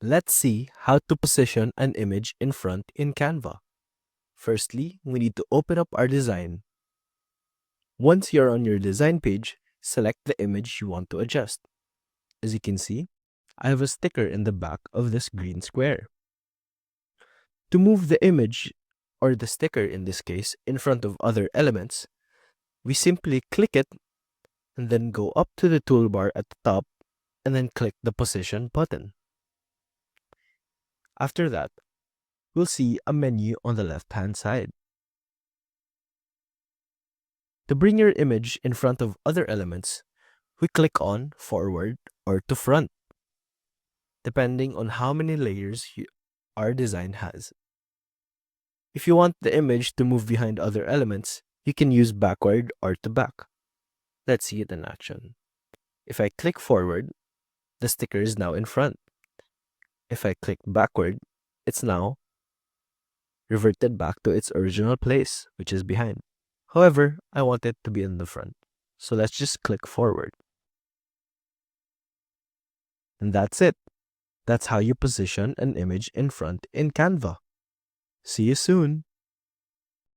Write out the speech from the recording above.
Let's see how to position an image in front in Canva. Firstly, we need to open up our design. Once you're on your design page, select the image you want to adjust. As you can see, I have a sticker in the back of this green square. To move the image, or the sticker in this case, in front of other elements, we simply click it and then go up to the toolbar at the top and then click the position button. After that, we'll see a menu on the left-hand side. To bring your image in front of other elements, we click on forward or to front, depending on how many layers our design has. If you want the image to move behind other elements, you can use backward or to back. Let's see it in action. If I click forward, the sticker is now in front. If I click backward, it's now reverted back to its original place, which is behind. However, I want it to be in the front. So let's just click forward. And that's it. That's how you position an image in front in Canva. See you soon.